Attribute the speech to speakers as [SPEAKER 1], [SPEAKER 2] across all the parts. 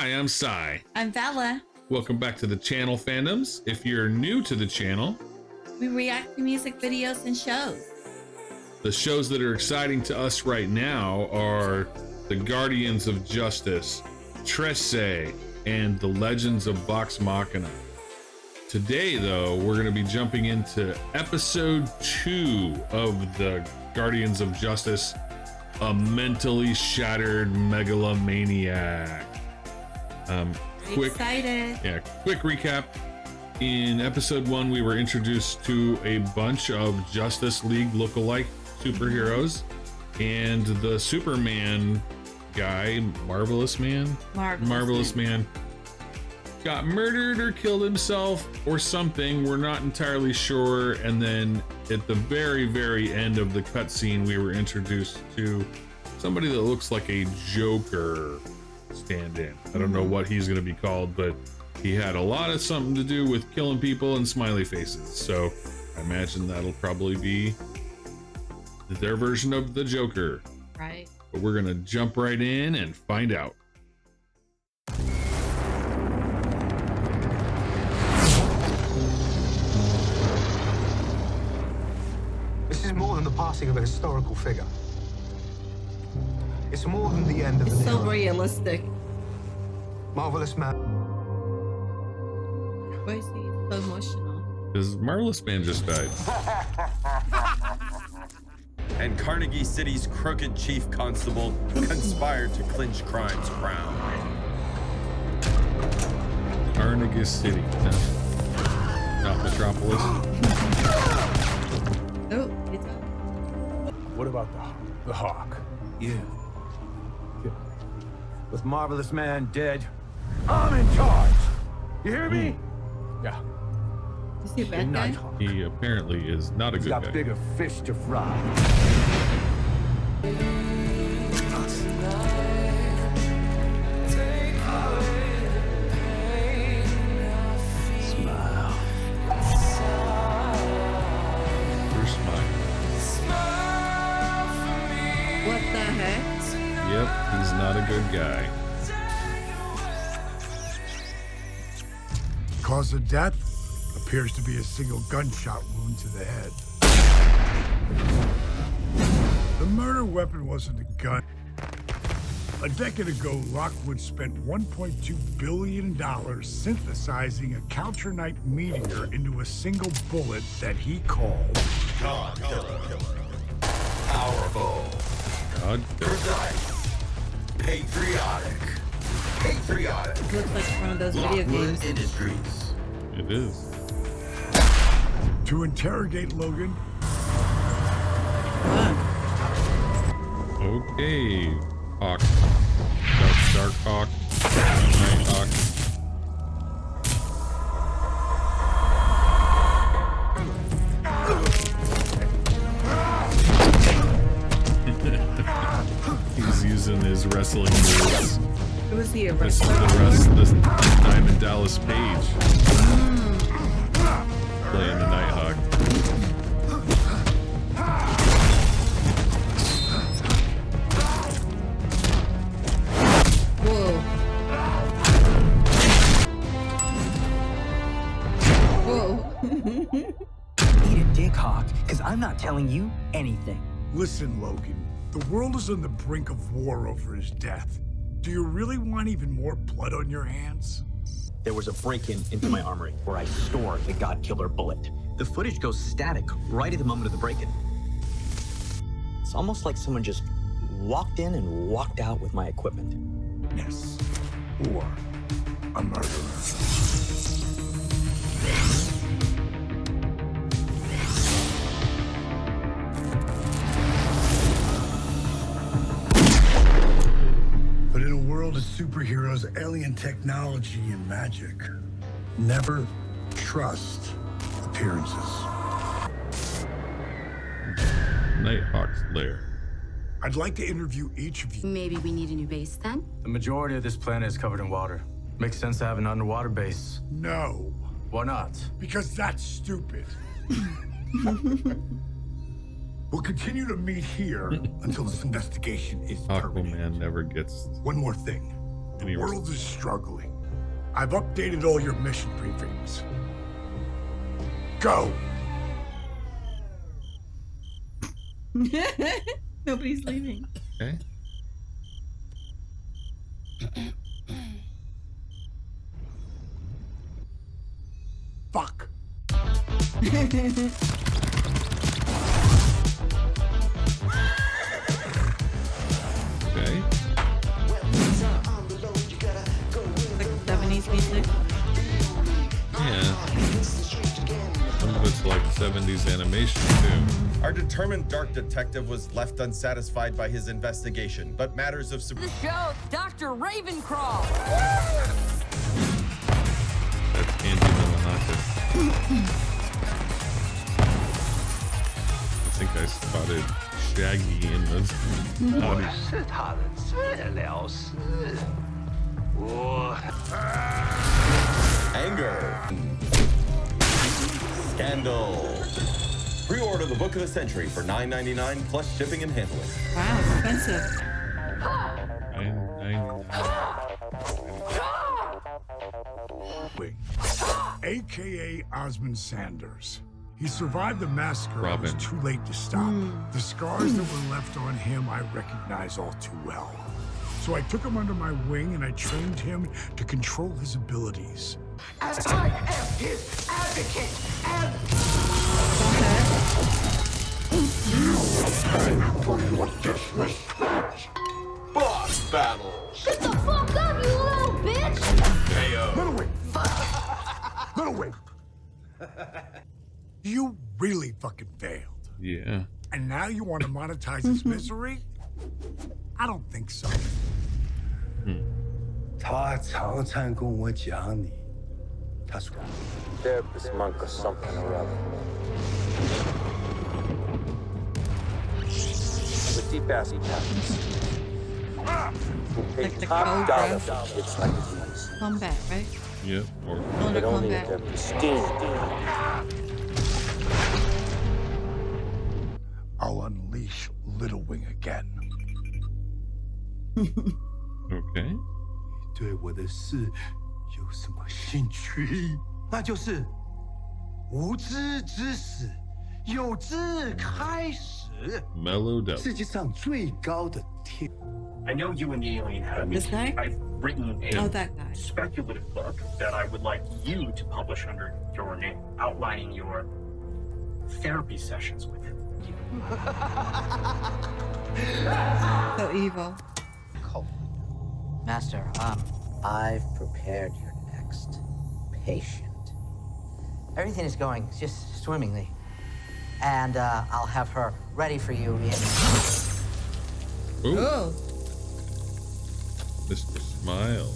[SPEAKER 1] Hi, I'm Psi.
[SPEAKER 2] I'm Bella.
[SPEAKER 1] Welcome back to the channel, fandoms. If you're new to the channel,
[SPEAKER 2] We react to music videos and shows.
[SPEAKER 1] the shows that are exciting to us right now are The Guardians of Justice, Tresse, and The Legends of Vox Machina. Today, though, we're going to be jumping into episode 2 of The Guardians of Justice, a Mentally Shattered Megalomaniac. Quick recap. In episode 1, we were introduced to a bunch of Justice League lookalike superheroes, and the Superman guy, Marvelous Man, got murdered or killed himself or something. We're not entirely sure. And then at the very, very end of the cutscene, we were introduced to somebody that looks like a Joker stand-in. I don't know what he's going to be called, but he had a lot of something to do with killing people and smiley faces. So I imagine that'll probably be their version of the Joker.
[SPEAKER 2] Right.
[SPEAKER 1] But we're going to jump right in and find out.
[SPEAKER 3] This is more than the passing of a historical figure. It's more than the end of
[SPEAKER 2] It's
[SPEAKER 3] an
[SPEAKER 2] so
[SPEAKER 3] era.
[SPEAKER 2] realistic.
[SPEAKER 3] Marvelous Man.
[SPEAKER 2] Why is he so emotional?
[SPEAKER 1] Because Marvelous Man just died.
[SPEAKER 4] And Carnegie City's crooked chief constable conspired to clinch crime's crown.
[SPEAKER 1] Carnegie City, not Metropolis.
[SPEAKER 2] Oh, it's
[SPEAKER 5] What about the Hawk?
[SPEAKER 3] Yeah.
[SPEAKER 5] With Marvelous Man dead, I'm in charge. You hear me? Yeah.
[SPEAKER 2] is he a
[SPEAKER 5] Good
[SPEAKER 2] bad guy?
[SPEAKER 5] night, Hawk.
[SPEAKER 1] He apparently is not a
[SPEAKER 5] He's
[SPEAKER 1] good
[SPEAKER 5] got
[SPEAKER 1] guy.
[SPEAKER 5] bigger fish to fry. Smile.
[SPEAKER 1] First smile.
[SPEAKER 2] What the heck?
[SPEAKER 1] Yep, he's not a good guy.
[SPEAKER 6] Cause of death appears to be a single gunshot wound to the head. The murder weapon wasn't a gun. A decade ago, Lockwood spent $1.2 billion synthesizing a Caltronite meteor into a single bullet that he called
[SPEAKER 4] God killer. Powerful.
[SPEAKER 1] God,
[SPEAKER 4] Precise. Patriotic.
[SPEAKER 2] It looks like one of those video games.
[SPEAKER 4] Industries.
[SPEAKER 1] it is.
[SPEAKER 6] to interrogate Logan.
[SPEAKER 1] Okay, Hawk. Dark Hawk. Night Hawk. He's using his wrestling moves.
[SPEAKER 2] Who was he, a
[SPEAKER 1] This
[SPEAKER 2] wrestler?
[SPEAKER 1] this time in Dallas Page. Playing the Nighthawk.
[SPEAKER 2] Whoa. Whoa.
[SPEAKER 7] Eat a dick, Hawk, because I'm not telling you anything.
[SPEAKER 6] Listen, Logan, the world is on the brink of war over his death. Do you really want even more blood on your hands?
[SPEAKER 7] There was a break-in into my armory where I stored the God Killer bullet. The footage goes static right at the moment of the break-in. It's almost like someone just walked in and walked out with my equipment.
[SPEAKER 6] Yes. Or a murderer. But in a world of superheroes, alien technology, and magic, never trust appearances.
[SPEAKER 1] Nighthawk's lair.
[SPEAKER 6] I'd like to interview each of you.
[SPEAKER 8] Maybe we need a new base then?
[SPEAKER 9] The majority of this planet is covered in water. Makes sense to have an underwater base.
[SPEAKER 6] No,
[SPEAKER 9] Why not?
[SPEAKER 6] because that's stupid. We'll continue to meet here until this investigation is terminated.
[SPEAKER 1] Aquaman never gets.
[SPEAKER 6] One more thing. The world is struggling. I've updated all your mission briefings. Go!
[SPEAKER 2] Nobody's leaving.
[SPEAKER 1] Okay.
[SPEAKER 6] Fuck.
[SPEAKER 1] Okay.
[SPEAKER 2] Like 70s music.
[SPEAKER 1] Yeah. Some of it's like 70s animation too.
[SPEAKER 4] Our determined dark detective was left unsatisfied by his investigation, but matters of
[SPEAKER 8] The show, Dr. Ravencrawl.
[SPEAKER 1] That's Andy Milanakis. I think I spotted Shaggy in this.
[SPEAKER 4] anger, scandal. Pre-order the book of the century for $9.99 plus shipping and handling.
[SPEAKER 2] Wow, expensive.
[SPEAKER 6] AKA Osmond Sanders. He survived the massacre.
[SPEAKER 1] Robin.
[SPEAKER 6] It was too late to stop. The scars that were left on him, I recognize all too well. So I took him under my wing and I trained him to control his abilities.
[SPEAKER 3] And I am his advocate, and for your disrespect. Boss battle.
[SPEAKER 8] Shut the fuck up, you little bitch!
[SPEAKER 6] Little Wing! Little Wing! You really fucking failed.
[SPEAKER 1] Yeah.
[SPEAKER 6] And now you want to monetize his misery? I don't think so.
[SPEAKER 5] 他常常跟我讲你，他说
[SPEAKER 10] Therapist monk or something or other. With deep ass Italians. Who pay
[SPEAKER 2] Like the
[SPEAKER 10] top
[SPEAKER 2] Cobra.
[SPEAKER 10] dollar for kids like these.
[SPEAKER 2] Combat, right?
[SPEAKER 1] Yep. Or
[SPEAKER 2] Cylinder
[SPEAKER 10] But only at
[SPEAKER 2] combat.
[SPEAKER 10] their pristine demon.
[SPEAKER 6] I'll unleash Little Wing again.
[SPEAKER 1] okay.
[SPEAKER 5] 对我的事有什么兴趣？那就是无知之始，有知开始。
[SPEAKER 1] Mellowed up.
[SPEAKER 5] 世界上最高的天。
[SPEAKER 11] I know you and the alien had a
[SPEAKER 2] This
[SPEAKER 11] meeting.
[SPEAKER 2] guy?
[SPEAKER 11] I've written a
[SPEAKER 2] Oh, that guy.
[SPEAKER 11] speculative book that I would like you to publish under your name, outlining your therapy sessions with him.
[SPEAKER 2] So evil.
[SPEAKER 12] Master, I've prepared your next patient. Everything is going just swimmingly. And I'll have her ready for you in...
[SPEAKER 1] Ooh.
[SPEAKER 2] Oh.
[SPEAKER 1] Mr. Smile.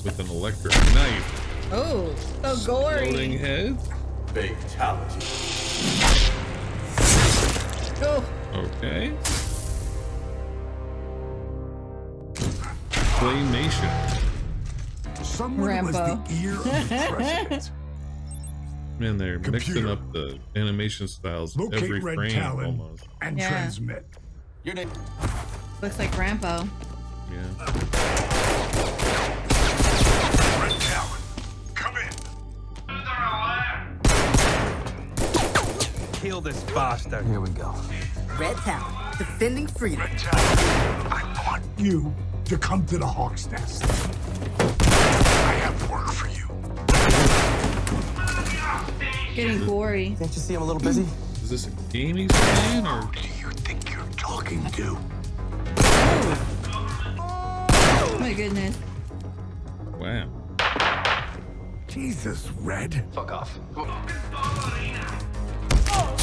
[SPEAKER 1] With an electric knife.
[SPEAKER 2] Oh, so gory.
[SPEAKER 1] Exploding head.
[SPEAKER 5] Fatality.
[SPEAKER 2] Oh.
[SPEAKER 1] Okay. Claymation.
[SPEAKER 6] Someone
[SPEAKER 2] Rambo.
[SPEAKER 6] was the ear of the president.
[SPEAKER 1] Man, they're mixing
[SPEAKER 6] Computer.
[SPEAKER 1] up the animation styles
[SPEAKER 6] Locate
[SPEAKER 1] every
[SPEAKER 6] Red
[SPEAKER 1] frame
[SPEAKER 6] Talon
[SPEAKER 1] almost.
[SPEAKER 6] and
[SPEAKER 2] Yeah.
[SPEAKER 6] transmit.
[SPEAKER 4] Your name.
[SPEAKER 2] Looks like Rambo.
[SPEAKER 1] Yeah.
[SPEAKER 6] Red Talon, come in.
[SPEAKER 5] Kill this bastard. Here we go.
[SPEAKER 12] Red Talon, defending freedom.
[SPEAKER 6] Red Talon, I want you to come to the Hawk's Nest. I have work for you.
[SPEAKER 2] Getting gory.
[SPEAKER 7] Can't you see I'm a little busy?
[SPEAKER 1] Is this a game he's playing or?
[SPEAKER 6] Who do you think you're talking to?
[SPEAKER 2] Oh my goodness.
[SPEAKER 1] Wow.
[SPEAKER 6] Jesus, Red.
[SPEAKER 10] Fuck off.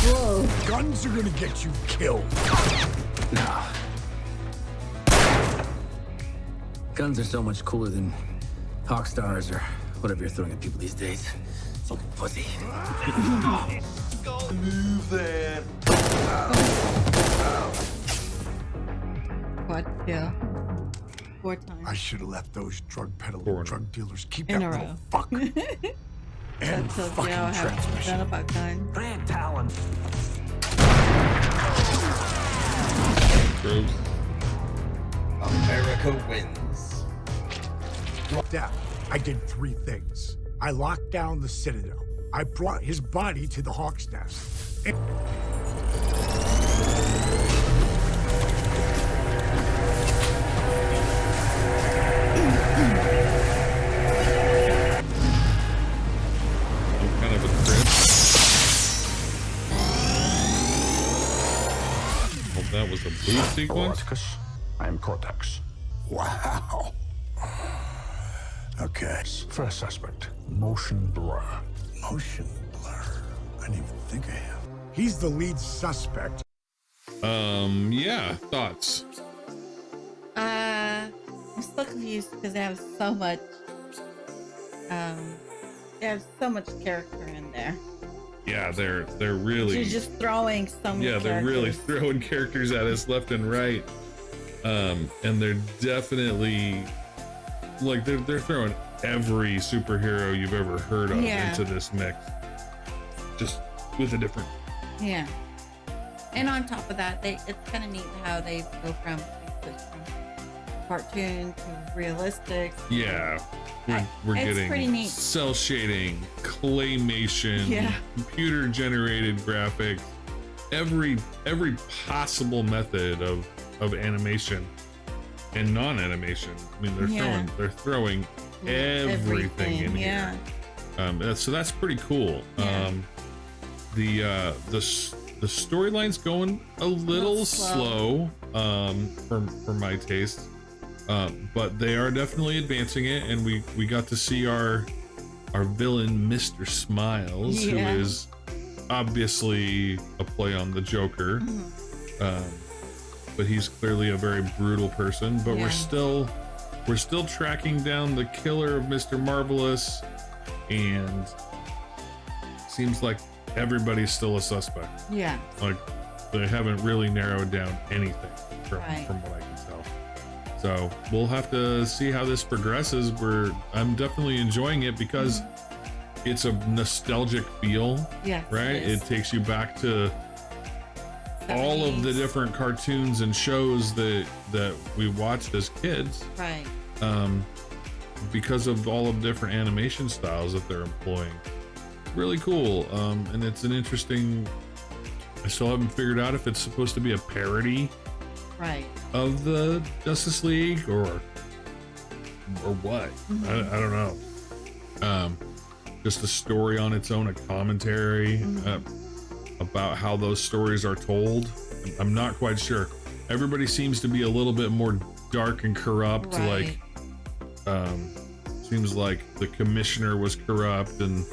[SPEAKER 2] Whoa.
[SPEAKER 6] Guns are gonna get you killed.
[SPEAKER 7] Nah. Guns are so much cooler than Hawk Stars or whatever you're throwing at people these days. Fucking pussy.
[SPEAKER 5] Move that.
[SPEAKER 2] Quad kill. 4 times.
[SPEAKER 6] I should have left those drug peddling
[SPEAKER 1] Four.
[SPEAKER 6] drug dealers keep
[SPEAKER 2] In
[SPEAKER 6] that
[SPEAKER 2] a
[SPEAKER 6] little
[SPEAKER 2] row.
[SPEAKER 6] fuck. And
[SPEAKER 2] So
[SPEAKER 6] fucking
[SPEAKER 2] Joe has
[SPEAKER 6] transmission.
[SPEAKER 2] done about gun.
[SPEAKER 5] Red Talon.
[SPEAKER 1] Gross.
[SPEAKER 4] America wins.
[SPEAKER 6] death, I did 3 things. I locked down the Citadel. I brought his body to the Hawk's Nest. And
[SPEAKER 1] kind of a crit. Well, that was a blue sequence.
[SPEAKER 13] I am Cortex.
[SPEAKER 6] wow. Okay.
[SPEAKER 13] First suspect, motion blur.
[SPEAKER 6] Motion blur. I didn't even think of him. He's the lead suspect.
[SPEAKER 1] Yeah, thoughts.
[SPEAKER 2] I'm still confused because they have so much. They have so much character in there.
[SPEAKER 1] Yeah, they're really.
[SPEAKER 2] You're just throwing so many.
[SPEAKER 1] Yeah, they're really
[SPEAKER 2] characters.
[SPEAKER 1] throwing characters at us left and right. And they're definitely like they're throwing every superhero you've ever heard of into this mix, just with a different.
[SPEAKER 2] Yeah. And on top of that, it's kind of neat how they go from cartoon to realistic.
[SPEAKER 1] Yeah, we're
[SPEAKER 2] it's
[SPEAKER 1] getting
[SPEAKER 2] pretty neat.
[SPEAKER 1] cell shading, claymation, computer generated graphics, every possible method of animation and non-animation. I mean, they're throwing everything in here. So that's pretty cool. The storyline's going a little slow for my taste, but they are definitely advancing it, and we got to see our villain, Mr. Smiles, who is obviously a play on the Joker. But he's clearly a very brutal person. But we're still tracking down the killer of Mr. Marvelous, and seems like everybody's still a suspect.
[SPEAKER 2] Yeah.
[SPEAKER 1] Like they haven't really narrowed down anything from what I can tell. So we'll have to see how this progresses. I'm definitely enjoying it because it's a nostalgic feel.
[SPEAKER 2] Yeah.
[SPEAKER 1] Right? It takes you back to all of the different cartoons and shows that we watched as kids.
[SPEAKER 2] Right.
[SPEAKER 1] Because of all of the different animation styles that they're employing. Really cool. And it's an interesting, I still haven't figured out if it's supposed to be a parody of the Justice League or what. I don't know. Just a story on its own, a commentary about how those stories are told. I'm not quite sure. Everybody seems to be a little bit more dark and corrupt. Like seems like the Commissioner was corrupt, and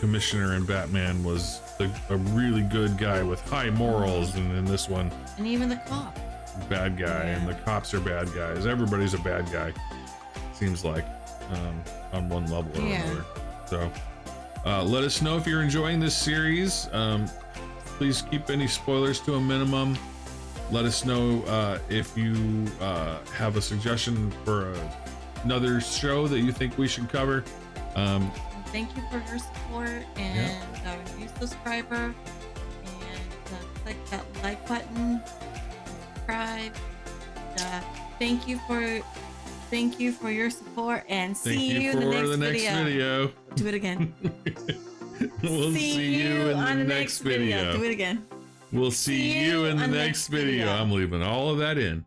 [SPEAKER 1] Commissioner in Batman was a really good guy with high morals, and in this one,
[SPEAKER 2] and even the cop,
[SPEAKER 1] bad guy, and the cops are bad guys. Everybody's a bad guy, seems like, on one level or another. So let us know if you're enjoying this series. Please keep any spoilers to a minimum. Let us know if you have a suggestion for another show that you think we should cover.
[SPEAKER 2] Thank you for your support, and our new subscriber, and click that like button, subscribe. Thank you for your support, and see you in the next video. Do it again.
[SPEAKER 1] We'll see you in the next video.
[SPEAKER 2] Do it again.
[SPEAKER 1] We'll see you in the next video. I'm leaving all of that in.